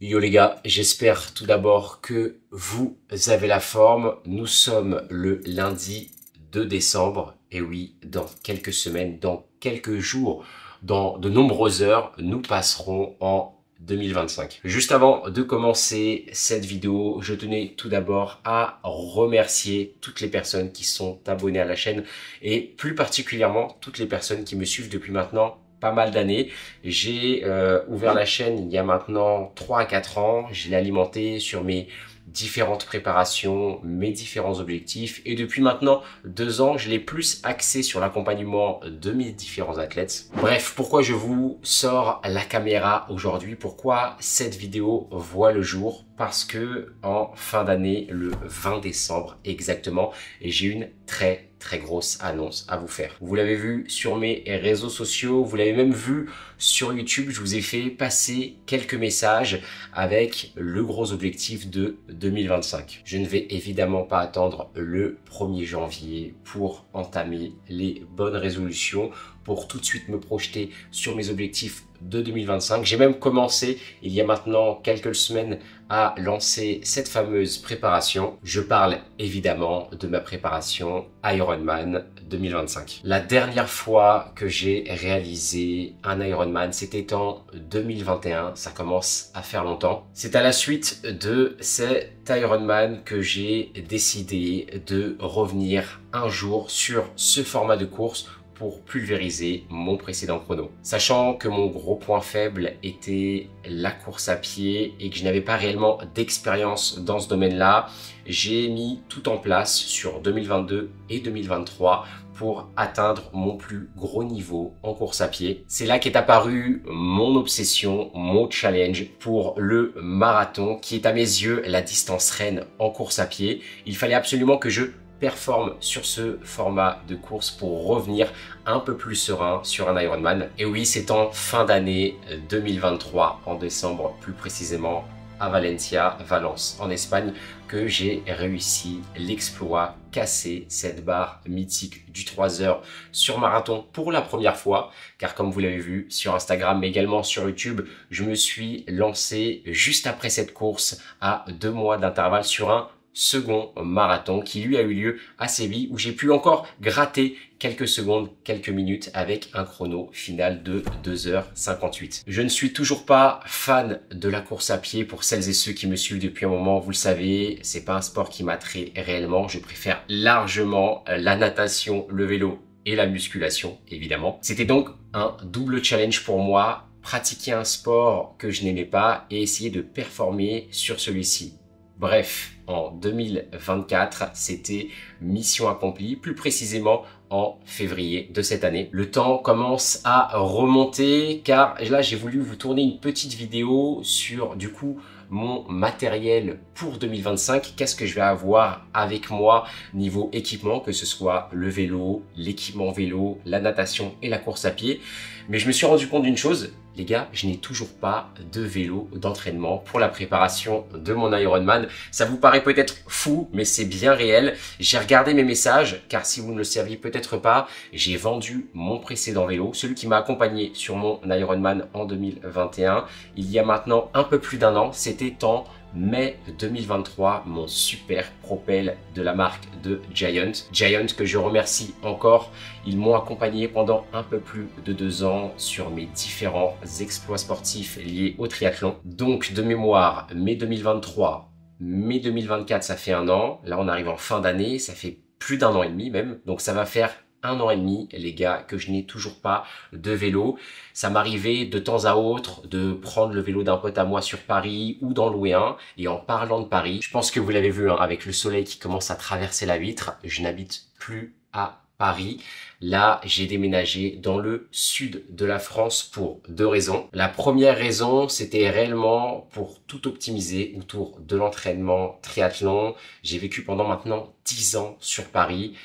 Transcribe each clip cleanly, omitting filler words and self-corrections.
Yo les gars, j'espère tout d'abord que vous avez la forme. Nous sommes le lundi 2 décembre. Et oui, dans quelques semaines, dans quelques jours, dans de nombreuses heures, nous passerons en 2025. Juste avant de commencer cette vidéo, je tenais tout d'abord à remercier toutes les personnes qui sont abonnées à la chaîne et plus particulièrement toutes les personnes qui me suivent depuis maintenant pas mal d'années. J'ai ouvert la chaîne il y a maintenant 3 à 4 ans. Je l'ai alimentée sur mes différentes préparations, mes différents objectifs. Et depuis maintenant 2 ans, je l'ai plus axé sur l'accompagnement de mes différents athlètes. Bref, pourquoi je vous sors la caméra aujourd'hui? Pourquoi cette vidéo voit le jour? Parce que en fin d'année, le 20 décembre exactement, j'ai une très grosse annonce à vous faire. Vous l'avez vu sur mes réseaux sociaux, vous l'avez même vu sur YouTube, je vous ai fait passer quelques messages avec le gros objectif de 2025. Je ne vais évidemment pas attendre le 1er janvier pour entamer les bonnes résolutions, pour tout de suite me projeter sur mes objectifs de 2025. J'ai même commencé il y a maintenant quelques semaines à lancer cette fameuse préparation. Je parle évidemment de ma préparation Ironman 2025. La dernière fois que j'ai réalisé un Ironman, c'était en 2021. Ça commence à faire longtemps. C'est à la suite de cet Ironman que j'ai décidé de revenir un jour sur ce format de course pour pulvériser mon précédent chrono. Sachant que mon gros point faible était la course à pied et que je n'avais pas réellement d'expérience dans ce domaine-là, j'ai mis tout en place sur 2022 et 2023 pour atteindre mon plus gros niveau en course à pied. C'est là qu'est apparu mon obsession, mon challenge pour le marathon, qui est à mes yeux la distance reine en course à pied. Il fallait absolument que je performe sur ce format de course pour revenir un peu plus serein sur un Ironman. Et oui, c'est en fin d'année 2023, en décembre plus précisément, à Valencia, Valence, en Espagne, que j'ai réussi l'exploit, casser cette barre mythique du 3 heures sur marathon pour la première fois, car comme vous l'avez vu sur Instagram, mais également sur YouTube, je me suis lancé juste après cette course à 2 mois d'intervalle sur un second marathon qui lui a eu lieu à Séville, où j'ai pu encore gratter quelques secondes, quelques minutes avec un chrono final de 2h58. Je ne suis toujours pas fan de la course à pied. Pour celles et ceux qui me suivent depuis un moment, vous le savez, c'est pas un sport qui m'attrait réellement. Je préfère largement la natation, le vélo et la musculation, évidemment. C'était donc un double challenge pour moi, pratiquer un sport que je n'aimais pas et essayer de performer sur celui-ci. Bref, en 2024, c'était mission accomplie, plus précisément en février de cette année. Le temps commence à remonter car là, j'ai voulu vous tourner une petite vidéo sur du coup mon matériel pour 2025. Qu'est-ce que je vais avoir avec moi niveau équipement, que ce soit le vélo, l'équipement vélo, la natation et la course à pied. Mais je me suis rendu compte d'une chose, les gars, je n'ai toujours pas de vélo d'entraînement pour la préparation de mon Ironman. Ça vous paraît peut-être fou, mais c'est bien réel. J'ai regardé mes messages, car si vous ne le saviez peut-être pas, j'ai vendu mon précédent vélo, celui qui m'a accompagné sur mon Ironman en 2021. Il y a maintenant un peu plus d'un an, c'était en mai 2023, mon super Propel de la marque de Giant. Giant que je remercie encore. Ils m'ont accompagné pendant un peu plus de 2 ans sur mes différents exploits sportifs liés au triathlon. Donc de mémoire, mai 2023, mai 2024, ça fait 1 an. Là, on arrive en fin d'année, ça fait plus d'1 an et demi même. Donc ça va faire 1 an et demi, les gars, que je n'ai toujours pas de vélo. Ça m'arrivait de temps à autre de prendre le vélo d'un pote à moi sur Paris ou d'en louer un. Et en parlant de Paris, je pense que vous l'avez vu, hein, avec le soleil qui commence à traverser la vitre, je n'habite plus à Paris. Là, j'ai déménagé dans le sud de la France pour 2 raisons. La première raison, c'était réellement pour tout optimiser autour de l'entraînement triathlon. J'ai vécu pendant maintenant 10 ans sur Paris.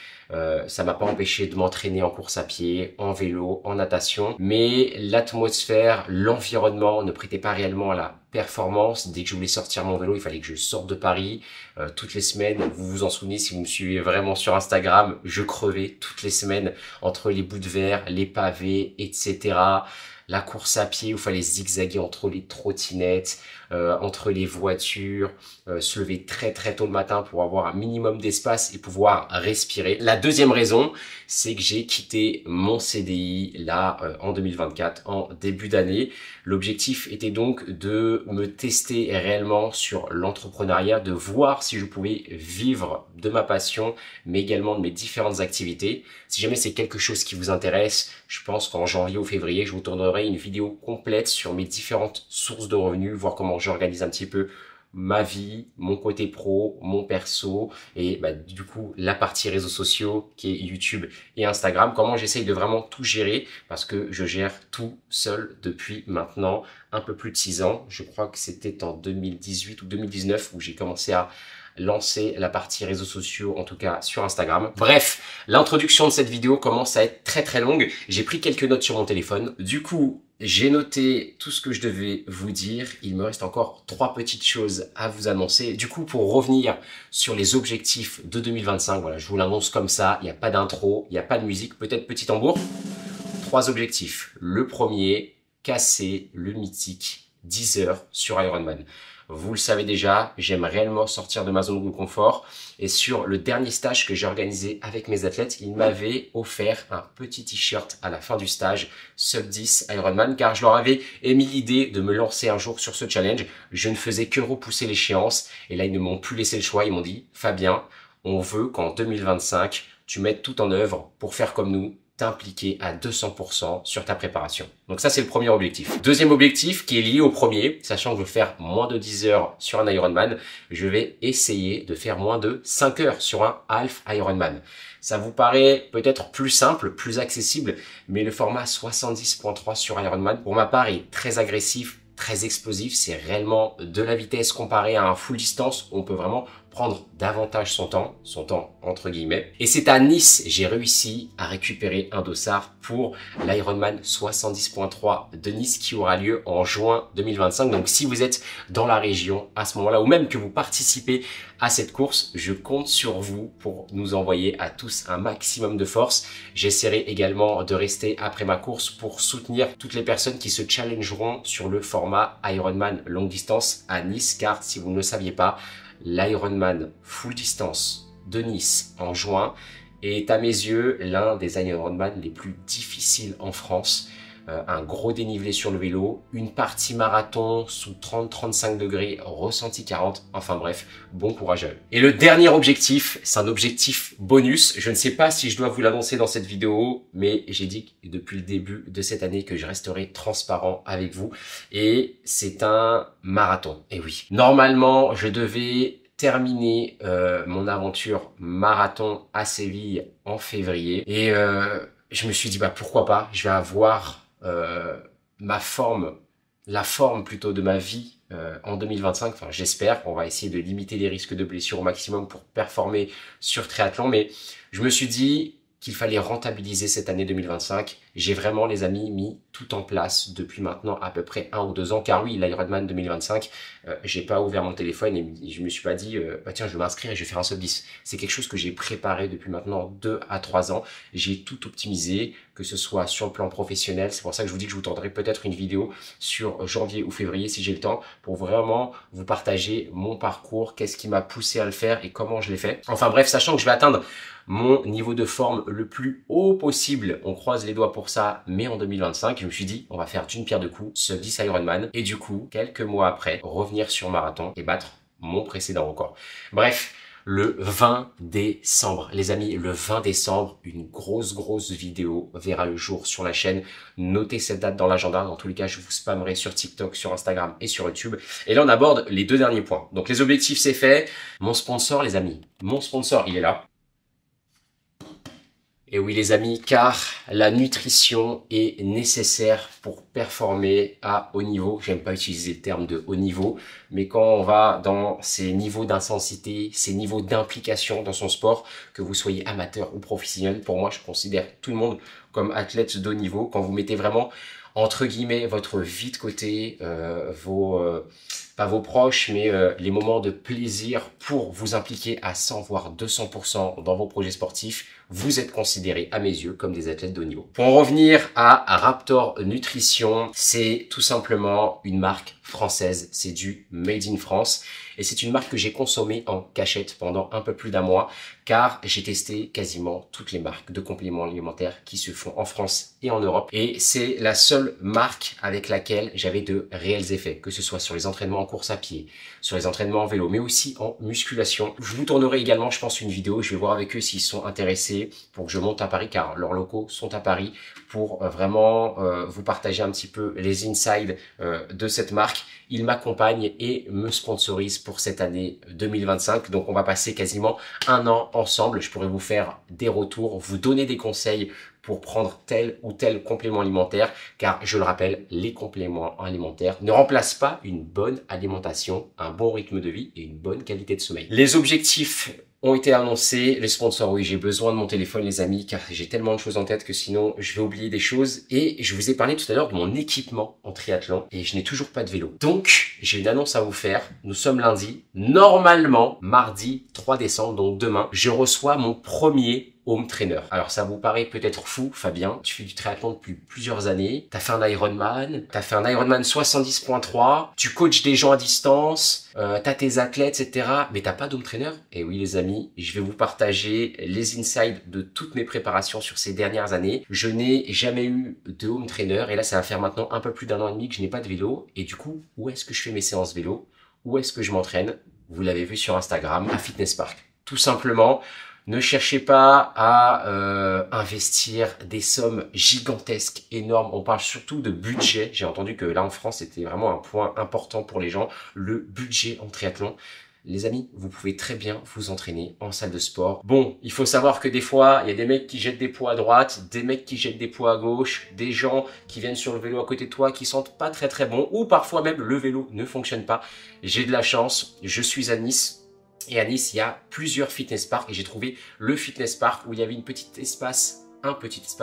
Ça m'a pas empêché de m'entraîner en course à pied, en vélo, en natation, mais l'atmosphère, l'environnement ne prêtait pas réellement à la performance. Dès que je voulais sortir mon vélo, il fallait que je sorte de Paris. Toutes les semaines, vous vous en souvenez si vous me suivez vraiment sur Instagram, je crevais toutes les semaines entre les bouts de verre, les pavés, etc. la course à pied où il fallait zigzaguer entre les trottinettes, entre les voitures, se lever très très tôt le matin pour avoir un minimum d'espace et pouvoir respirer. La deuxième raison, c'est que j'ai quitté mon CDI là en 2024, en début d'année. L'objectif était donc de me tester réellement sur l'entrepreneuriat, de voir si je pouvais vivre de ma passion, mais également de mes différentes activités. Si jamais c'est quelque chose qui vous intéresse, je pense qu'en janvier ou février, je vous tournerai une vidéo complète sur mes différentes sources de revenus, voir comment j'organise un petit peu ma vie, mon côté pro, mon perso et du coup la partie réseaux sociaux qui est YouTube et Instagram, comment j'essaye de vraiment tout gérer parce que je gère tout seul depuis maintenant un peu plus de 6 ans. Je crois que c'était en 2018 ou 2019 où j'ai commencé à lancer la partie réseaux sociaux, en tout cas sur Instagram. Bref, l'introduction de cette vidéo commence à être très très longue. J'ai pris quelques notes sur mon téléphone. Du coup, j'ai noté tout ce que je devais vous dire. Il me reste encore 3 petites choses à vous annoncer. Du coup, pour revenir sur les objectifs de 2025, voilà, je vous l'annonce comme ça. Il n'y a pas d'intro, il n'y a pas de musique, peut-être petit tambour. 3 objectifs. Le premier, casser le mythique 10 heures sur Ironman. Vous le savez déjà, j'aime réellement sortir de ma zone de confort et sur le dernier stage que j'ai organisé avec mes athlètes, ils m'avaient offert un petit t-shirt à la fin du stage Sub 10 Ironman car je leur avais émis l'idée de me lancer un jour sur ce challenge. Je ne faisais que repousser l'échéance et là ils ne m'ont plus laissé le choix, ils m'ont dit « Fabien, on veut qu'en 2025, tu mettes tout en œuvre pour faire comme nous, t'impliquer à 200% sur ta préparation. » Donc ça, c'est le premier objectif. Deuxième objectif qui est lié au premier, sachant que je veux faire moins de 10 heures sur un Ironman, je vais essayer de faire moins de 5 heures sur un half Ironman. Ça vous paraît peut-être plus simple, plus accessible, mais le format 70.3 sur Ironman, pour ma part, est très agressif, très explosif. C'est réellement de la vitesse comparé à un full distance. On peut vraiment prendre davantage son temps entre guillemets. Et c'est à Nice, j'ai réussi à récupérer un dossard pour l'Ironman 70.3 de Nice qui aura lieu en juin 2025. Donc si vous êtes dans la région à ce moment-là ou même que vous participez à cette course, je compte sur vous pour nous envoyer à tous un maximum de force. J'essaierai également de rester après ma course pour soutenir toutes les personnes qui se challengeront sur le format Ironman longue distance à Nice, car si vous ne le saviez pas, l'Ironman full distance de Nice en juin est à mes yeux l'un des Ironman les plus difficiles en France. Un gros dénivelé sur le vélo, une partie marathon sous 30-35 degrés, ressenti 40, enfin bref, bon courage à eux. Et le dernier objectif, c'est un objectif bonus. Je ne sais pas si je dois vous l'annoncer dans cette vidéo, mais j'ai dit depuis le début de cette année que je resterai transparent avec vous. Et c'est un marathon, et oui. Normalement, je devais terminer mon aventure marathon à Séville en février. Et je me suis dit, pourquoi pas, je vais avoir ma forme, la forme plutôt de ma vie en 2025, enfin j'espère. On va essayer de limiter les risques de blessures au maximum pour performer sur triathlon, mais je me suis dit qu'il fallait rentabiliser cette année 2025. J'ai vraiment, les amis, mis tout en place depuis maintenant à peu près 1 ou 2 ans, car oui, l'Ironman 2025, j'ai pas ouvert mon téléphone et je me suis pas dit tiens, je vais m'inscrire et je vais faire un sub 10. C'est quelque chose que j'ai préparé depuis maintenant 2 à 3 ans. J'ai tout optimisé, que ce soit sur le plan professionnel. C'est pour ça que je vous dis que je vous tendrai peut-être une vidéo sur janvier ou février si j'ai le temps, pour vraiment vous partager mon parcours, qu'est-ce qui m'a poussé à le faire et comment je l'ai fait. Enfin bref, sachant que je vais atteindre mon niveau de forme le plus haut possible, on croise les doigts pour ça, mais en 2025, je me suis dit, on va faire d'une pierre deux coups, sub 10 Ironman, et du coup, quelques mois après, revenir sur marathon et battre mon précédent record. Bref, le 20 décembre, les amis, le 20 décembre, une grosse vidéo verra le jour sur la chaîne. Notez cette date dans l'agenda. Dans tous les cas, je vous spammerai sur TikTok, sur Instagram et sur YouTube. Et là, on aborde les 2 derniers points. Donc, les objectifs, c'est fait. Mon sponsor, les amis, mon sponsor, il est là. Et oui les amis, car la nutrition est nécessaire pour performer à haut niveau. J'aime pas utiliser le terme de haut niveau, mais quand on va dans ces niveaux d'intensité, ces niveaux d'implication dans son sport, que vous soyez amateur ou professionnel, pour moi je considère tout le monde comme athlète de haut niveau. Quand vous mettez vraiment entre guillemets, votre vie de côté, pas vos proches, mais les moments de plaisir pour vous impliquer à 100 voire 200% dans vos projets sportifs, vous êtes considérés à mes yeux comme des athlètes de haut niveau. Pour en revenir à Raptor Nutrition, c'est tout simplement une marque française, c'est du Made in France et c'est une marque que j'ai consommée en cachette pendant un peu plus d'1 mois car j'ai testé quasiment toutes les marques de compléments alimentaires qui se font en France et en Europe et c'est la seule marque avec laquelle j'avais de réels effets, que ce soit sur les entraînements en course à pied, sur les entraînements en vélo, mais aussi en musculation. Je vous tournerai également, je pense, une vidéo, je vais voir avec eux s'ils sont intéressés pour que je monte à Paris car leurs locaux sont à Paris pour vraiment vous partager un petit peu les insides de cette marque. Ils m'accompagnent et me sponsorisent pour cette année 2025. Donc on va passer quasiment 1 an ensemble. Je pourrais vous faire des retours, vous donner des conseils pour prendre tel ou tel complément alimentaire, car je le rappelle, les compléments alimentaires ne remplacent pas une bonne alimentation, un bon rythme de vie et une bonne qualité de sommeil. Les objectifs ont été annoncés, les sponsors, oui, j'ai besoin de mon téléphone les amis, car j'ai tellement de choses en tête que sinon je vais oublier des choses. Et je vous ai parlé tout à l'heure de mon équipement en triathlon et je n'ai toujours pas de vélo. Donc j'ai une annonce à vous faire, nous sommes lundi, normalement mardi 3 décembre, donc demain, je reçois mon premier home trainer. Alors ça vous paraît peut-être fou, Fabien, tu fais du triathlon depuis plusieurs années, t'as fait un Ironman, 70.3, tu coaches des gens à distance, t'as tes athlètes, etc. Mais t'as pas d'home trainer? Et oui les amis, je vais vous partager les insides de toutes mes préparations sur ces dernières années. Je n'ai jamais eu de home trainer et là ça va faire maintenant un peu plus d'1 an et demi que je n'ai pas de vélo. Et du coup, où est-ce que je fais mes séances vélo? Où est-ce que je m'entraîne? Vous l'avez vu sur Instagram, à Fitness Park. Tout simplement, ne cherchez pas à investir des sommes gigantesques, énormes. On parle surtout de budget. J'ai entendu que là en France, c'était vraiment un point important pour les gens, le budget en triathlon. Les amis, vous pouvez très bien vous entraîner en salle de sport. Bon, il faut savoir que des fois, il y a des mecs qui jettent des poids à droite, des mecs qui jettent des poids à gauche, des gens qui viennent sur le vélo à côté de toi qui sentent pas très bon, ou parfois même le vélo ne fonctionne pas. J'ai de la chance, je suis à Nice. Et à Nice, il y a plusieurs fitness parks et j'ai trouvé le fitness park où il y avait un petit espace,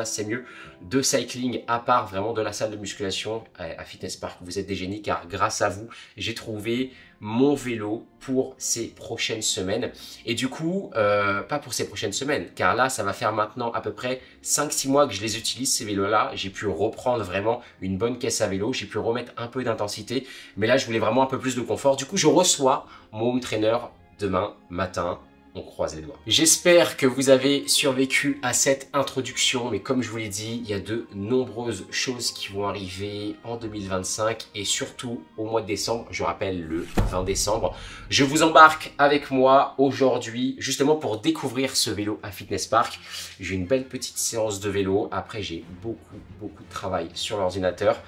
c'est mieux, de cycling à part vraiment de la salle de musculation à Fitness Park. Vous êtes des génies car grâce à vous, j'ai trouvé mon vélo pour ces prochaines semaines. Et du coup, pas pour ces prochaines semaines, car là, ça va faire maintenant à peu près 5-6 mois que je les utilise, ces vélos-là. J'ai pu reprendre vraiment une bonne caisse à vélo, j'ai pu remettre un peu d'intensité, mais là, je voulais vraiment un peu plus de confort. Du coup, je reçois mon home trainer demain matin, on croise les doigts. J'espère que vous avez survécu à cette introduction, mais comme je vous l'ai dit, il y a de nombreuses choses qui vont arriver en 2025 et surtout au mois de décembre, je rappelle le 20 décembre. Je vous embarque avec moi aujourd'hui justement pour découvrir ce vélo à Fitness Park. J'ai une belle petite séance de vélo, après j'ai beaucoup de travail sur l'ordinateur.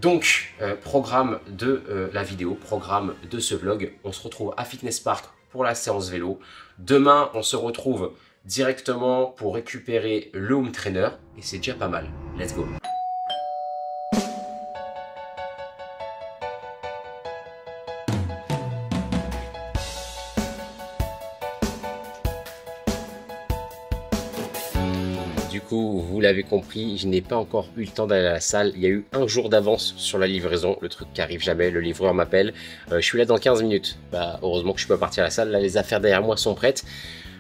Donc, programme de la vidéo, programme de ce vlog, on se retrouve à Fitness Park pour la séance vélo. Demain, on se retrouve directement pour récupérer le home trainer et c'est déjà pas mal. Let's go! Du coup, vous l'avez compris, je n'ai pas encore eu le temps d'aller à la salle. Il y a eu 1 jour d'avance sur la livraison, le truc qui arrive jamais, le livreur m'appelle. Je suis là dans 15 minutes. Bah, heureusement que je peux partir à la salle, là les affaires derrière moi sont prêtes.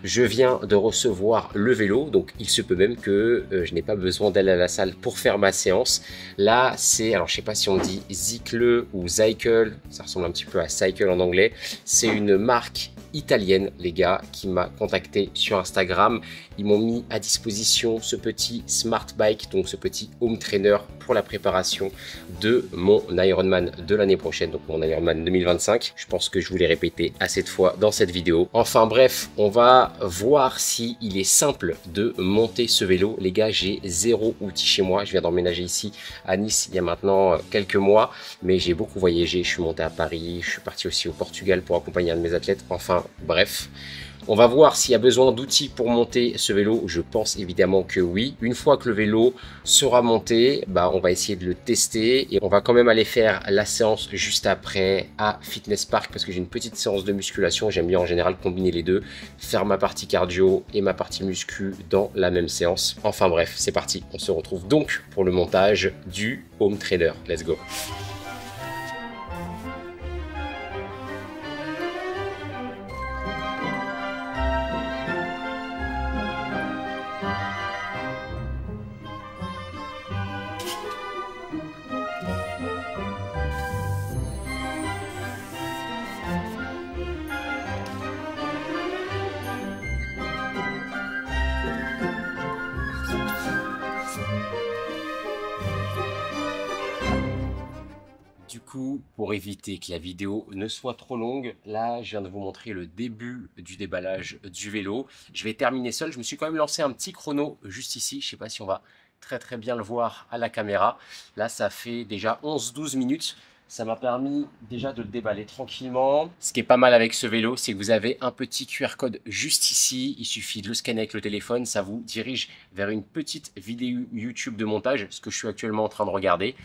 Je viens de recevoir le vélo, donc il se peut même que je n'ai pas besoin d'aller à la salle pour faire ma séance. Là, c'est, alors je sais pas si on dit Zikle ou Zycle, ça ressemble un petit peu à Cycle en anglais. C'est une marque italienne, les gars, qui m'a contacté sur Instagram. Ils m'ont mis à disposition ce petit Smart Bike, donc ce petit home trainer pour la préparation de mon Ironman de l'année prochaine, donc mon Ironman 2025. Je pense que je vous l'ai répété assez de fois dans cette vidéo. Enfin bref, on va voir si il est simple de monter ce vélo. Les gars, j'ai 0 outil chez moi. Je viens d'emménager ici à Nice il y a maintenant quelques mois, mais j'ai beaucoup voyagé. Je suis monté à Paris, je suis parti aussi au Portugal pour accompagner un de mes athlètes. Enfin bref. On va voir s'il y a besoin d'outils pour monter ce vélo. Je pense évidemment que oui. Une fois que le vélo sera monté, on va essayer de le tester et on va quand même aller faire la séance juste après à Fitness Park parce que j'ai une petite séance de musculation. J'aime bien en général combiner les deux, faire ma partie cardio et ma partie muscu dans la même séance. Enfin bref, c'est parti. On se retrouve donc pour le montage du home trainer. Let's go. Du coup, pour éviter que la vidéo ne soit trop longue, là, je viens de vous montrer le début du déballage du vélo. Je vais terminer seul. Je me suis quand même lancé un petit chrono juste ici. Je ne sais pas si on va très bien le voir à la caméra. Là, ça fait déjà 11-12 minutes. Ça m'a permis déjà de le déballer tranquillement. Ce qui est pas mal avec ce vélo, c'est que vous avez un petit QR code juste ici. Il suffit de le scanner avec le téléphone. Ça vous dirige vers une petite vidéo YouTube de montage, ce que je suis actuellement en train de regarder.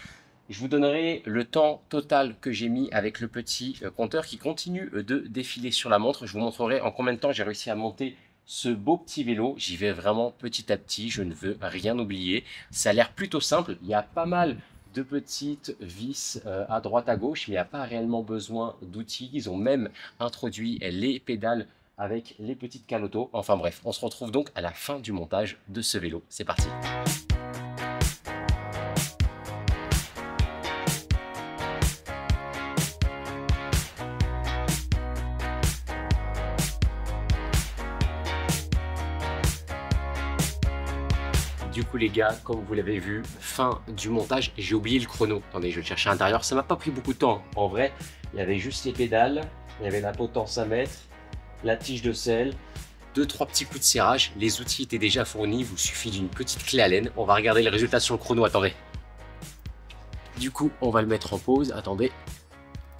Je vous donnerai le temps total que j'ai mis avec le petit compteur qui continue de défiler sur la montre. Je vous montrerai en combien de temps j'ai réussi à monter ce beau petit vélo. J'y vais vraiment petit à petit, je ne veux rien oublier. Ça a l'air plutôt simple, il y a pas mal de petites vis à droite à gauche, mais il n'y a pas réellement besoin d'outils. Ils ont même introduit les pédales avec les petites canotos. Enfin bref, on se retrouve donc à la fin du montage de ce vélo. C'est parti. Du coup les gars, comme vous l'avez vu, fin du montage. J'ai oublié le chrono. Attendez, je vais le chercher à l'intérieur. Ça m'a pas pris beaucoup de temps. En vrai, il y avait juste les pédales, il y avait la potence à mettre, la tige de sel, 2-3 petits coups de serrage. Les outils étaient déjà fournis. Il vous suffit d'une petite clé Allen. On va regarder les résultats sur le chrono. Attendez. Du coup, on va le mettre en pause. Attendez.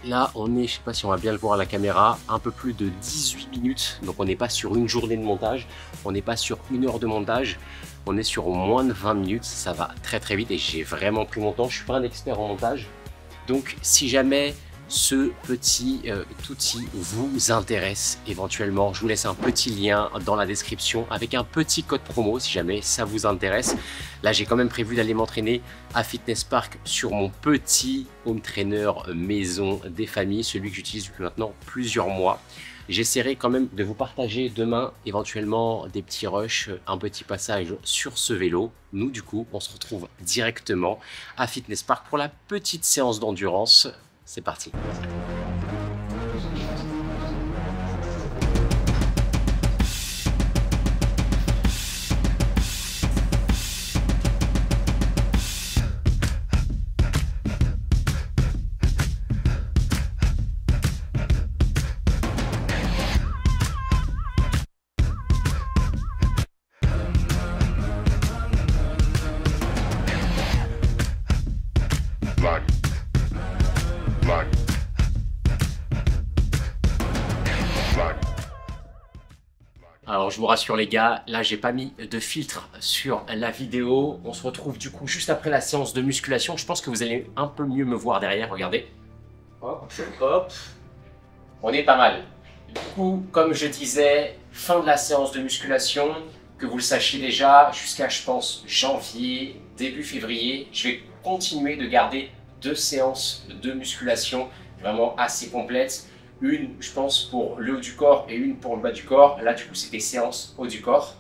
Là, on est, je sais pas si on va bien le voir à la caméra, un peu plus de 18 minutes. Donc, on n'est pas sur une journée de montage. On n'est pas sur 1 heure de montage. On est sur moins de 20 minutes. Ça va très vite et j'ai vraiment pris mon temps. Je suis pas un expert en montage. Donc, si jamais ce petit outil vous intéresse éventuellement, je vous laisse un petit lien dans la description avec un petit code promo si jamais ça vous intéresse. Là, j'ai quand même prévu d'aller m'entraîner à Fitness Park sur mon petit home trainer maison des familles, celui que j'utilise depuis maintenant plusieurs mois. J'essaierai quand même de vous partager demain éventuellement des petits rushs, un petit passage sur ce vélo. Nous, du coup, on se retrouve directement à Fitness Park pour la petite séance d'endurance. C'est parti. Alors je vous rassure les gars, là j'ai pas mis de filtre sur la vidéo. On se retrouve du coup juste après la séance de musculation. Je pense que vous allez un peu mieux me voir derrière, regardez. Hop, hop. On est pas mal. Du coup, comme je disais, fin de la séance de musculation. Que vous le sachiez déjà, jusqu'à je pense janvier, début février, je vais continuer de garder 2 séances de musculation vraiment assez complètes. Une, je pense, pour le haut du corps et une pour le bas du corps. Là, du coup, c'était séance haut du corps.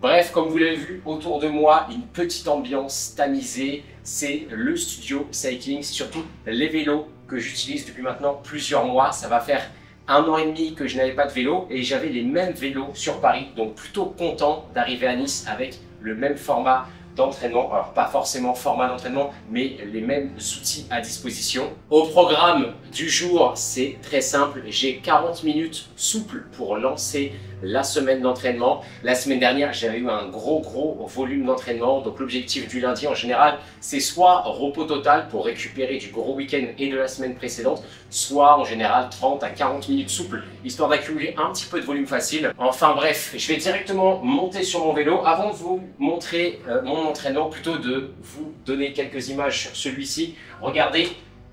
Bref, comme vous l'avez vu, autour de moi, une petite ambiance tamisée. C'est le studio cycling. C'est surtout les vélos que j'utilise depuis maintenant plusieurs mois. Ça va faire 1 an et demi que je n'avais pas de vélo et j'avais les mêmes vélos sur Paris. Donc, plutôt content d'arriver à Nice avec le même format d'entraînement. Alors pas forcément format d'entraînement, mais les mêmes outils à disposition. Au programme du jour, c'est très simple. J'ai 40 minutes souples pour lancer la semaine d'entraînement. La semaine dernière, j'avais eu un gros volume d'entraînement. Donc l'objectif du lundi en général, c'est soit repos total pour récupérer du gros week-end et de la semaine précédente, soit en général 30 à 40 minutes souples, histoire d'accumuler un petit peu de volume facile. Enfin bref, je vais directement monter sur mon vélo. Avant de vous montrer mon entraînement, plutôt de vous donner quelques images sur celui-ci. Regardez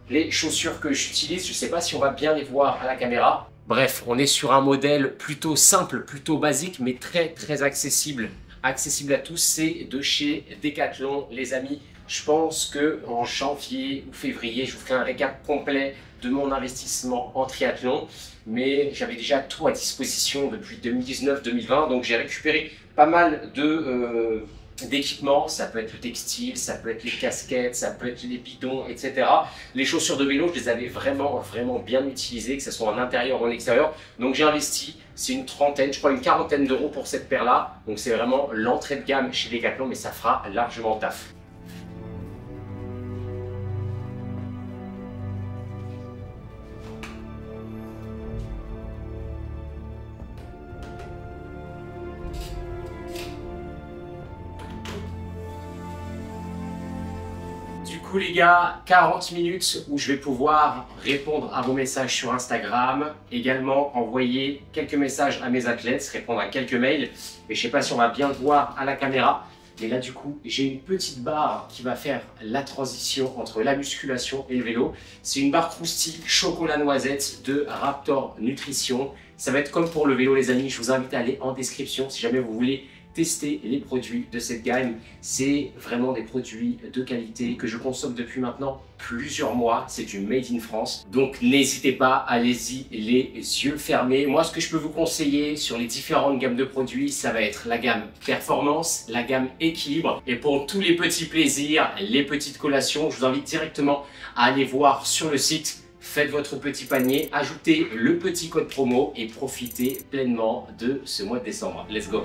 les chaussures que j'utilise. Je ne sais pas si on va bien les voir à la caméra. Bref, on est sur un modèle plutôt simple, plutôt basique, mais très accessible. Accessible à tous, c'est de chez Decathlon, les amis. Je pense qu'en janvier ou février, je vous ferai un récap complet de mon investissement en triathlon. Mais j'avais déjà tout à disposition depuis 2019-2020, donc j'ai récupéré pas mal d'équipements. Ça peut être le textile, ça peut être les casquettes, ça peut être les bidons, etc. Les chaussures de vélo, je les avais vraiment bien utilisées, que ce soit en intérieur ou en extérieur. Donc j'ai investi, c'est une trentaine, je crois une quarantaine d'euros pour cette paire-là. Donc c'est vraiment l'entrée de gamme chez Decathlon, mais ça fera largement le taf. Du coup les gars, 40 minutes où je vais pouvoir répondre à vos messages sur Instagram, également envoyer quelques messages à mes athlètes, répondre à quelques mails. Mais je ne sais pas si on va bien le voir à la caméra. Mais là du coup, j'ai une petite barre qui va faire la transition entre la musculation et le vélo. C'est une barre croustille chocolat noisette de Raptor Nutrition. Ça va être comme pour le vélo les amis, je vous invite à aller en description si jamais vous voulez tester les produits de cette gamme. C'est vraiment des produits de qualité que je consomme depuis maintenant plusieurs mois. C'est du Made in France. Donc n'hésitez pas, allez-y les yeux fermés. Moi, ce que je peux vous conseiller sur les différentes gammes de produits, ça va être la gamme Performance, la gamme Équilibre. Et pour tous les petits plaisirs, les petites collations, je vous invite directement à aller voir sur le site. Faites votre petit panier, ajoutez le petit code promo et profitez pleinement de ce mois de décembre. Let's go!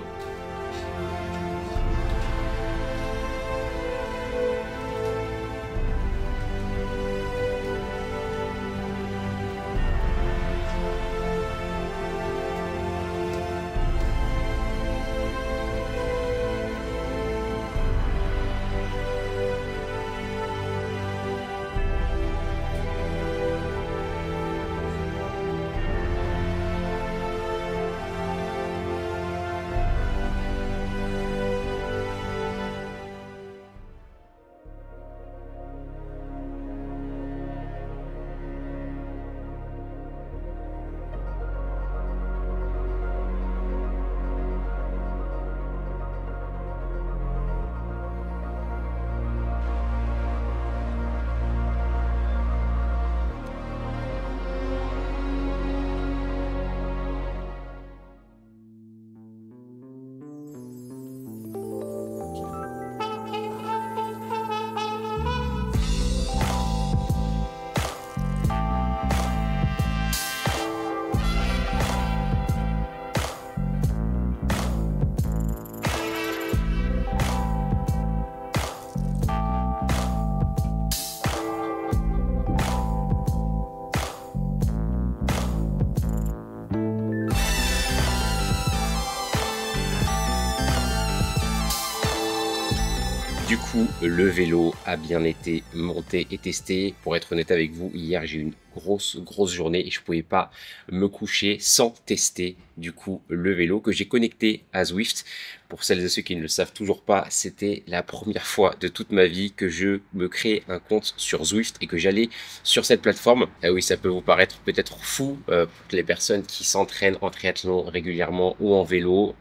Du coup, le vélo a bien été monté et testé. Pour être honnête avec vous, hier j'ai eu une grosse journée et je pouvais pas me coucher sans tester du coup le vélo que j'ai connecté à Zwift. Pour celles et ceux qui ne le savent toujours pas, c'était la première fois de toute ma vie que je me créais un compte sur Zwift et que j'allais sur cette plateforme. Ah oui, ça peut vous paraître peut-être fou pour les personnes qui s'entraînent en triathlon régulièrement ou en vélo.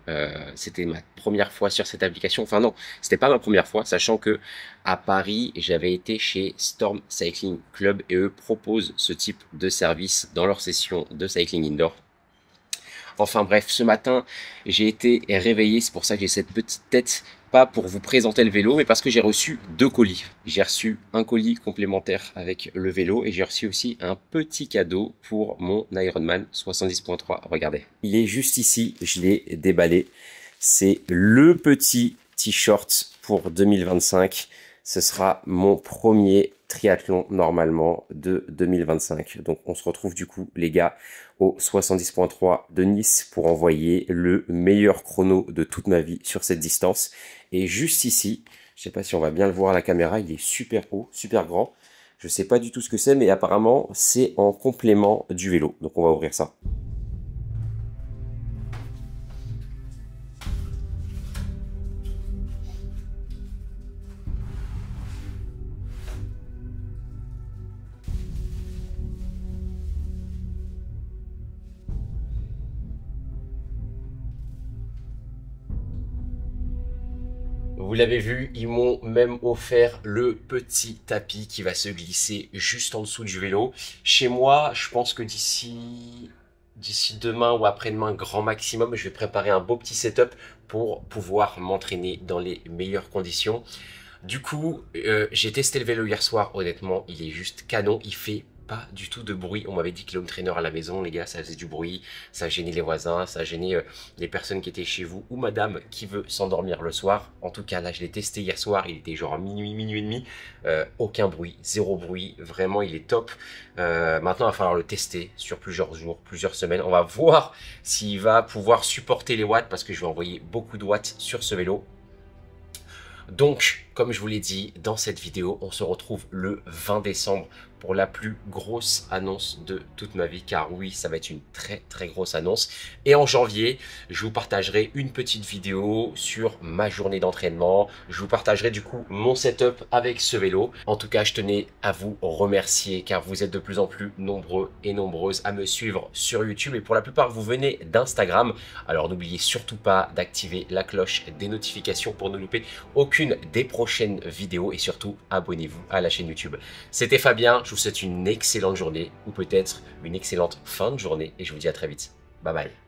C'était ma première fois sur cette application. Enfin non, c'était pas ma première fois, sachant que à Paris, j'avais été chez Storm Cycling Club et eux proposent ce type de service dans leur session de cycling indoor. Enfin bref, ce matin, j'ai été réveillé, c'est pour ça que j'ai cette petite tête, pas pour vous présenter le vélo, mais parce que j'ai reçu 2 colis. J'ai reçu un colis complémentaire avec le vélo et j'ai reçu aussi un petit cadeau pour mon Ironman 70.3. Regardez, il est juste ici, je l'ai déballé. C'est le petit t-shirt pour 2025. Ce sera mon premier triathlon normalement de 2025. Donc on se retrouve du coup les gars au 70.3 de Nice pour envoyer le meilleur chrono de toute ma vie sur cette distance. Et juste ici, je sais pas si on va bien le voir à la caméra, il est super haut, super grand. Je sais pas du tout ce que c'est, mais apparemment c'est en complément du vélo. Donc on va ouvrir ça. Vous l'avez vu, ils m'ont même offert le petit tapis qui va se glisser juste en dessous du vélo. Chez moi, je pense que d'ici demain ou après-demain, grand maximum, je vais préparer un beau petit setup pour pouvoir m'entraîner dans les meilleures conditions. Du coup, j'ai testé le vélo hier soir, honnêtement, il est juste canon, il fait pas du tout de bruit. On m'avait dit que l'home trainer à la maison, les gars, ça faisait du bruit, ça gênait les voisins, ça gênait les personnes qui étaient chez vous ou madame qui veut s'endormir le soir. En tout cas, là, je l'ai testé hier soir, il était genre minuit et demi, aucun bruit, zéro bruit, vraiment, il est top. Maintenant, il va falloir le tester sur plusieurs jours, plusieurs semaines. On va voir s'il va pouvoir supporter les watts parce que je vais envoyer beaucoup de watts sur ce vélo. Donc, comme je vous l'ai dit, dans cette vidéo, on se retrouve le 20 décembre pour la plus grosse annonce de toute ma vie, car oui, ça va être une très très grosse annonce. Et en janvier, je vous partagerai une petite vidéo sur ma journée d'entraînement. Je vous partagerai du coup mon setup avec ce vélo. En tout cas, je tenais à vous remercier, car vous êtes de plus en plus nombreux et nombreuses à me suivre sur YouTube. Et pour la plupart, vous venez d'Instagram. Alors n'oubliez surtout pas d'activer la cloche des notifications pour ne louper aucune des prochaines vidéos. Et surtout, abonnez-vous à la chaîne YouTube. C'était Fabien. Je vous souhaite une excellente journée ou peut-être une excellente fin de journée et je vous dis à très vite. Bye bye.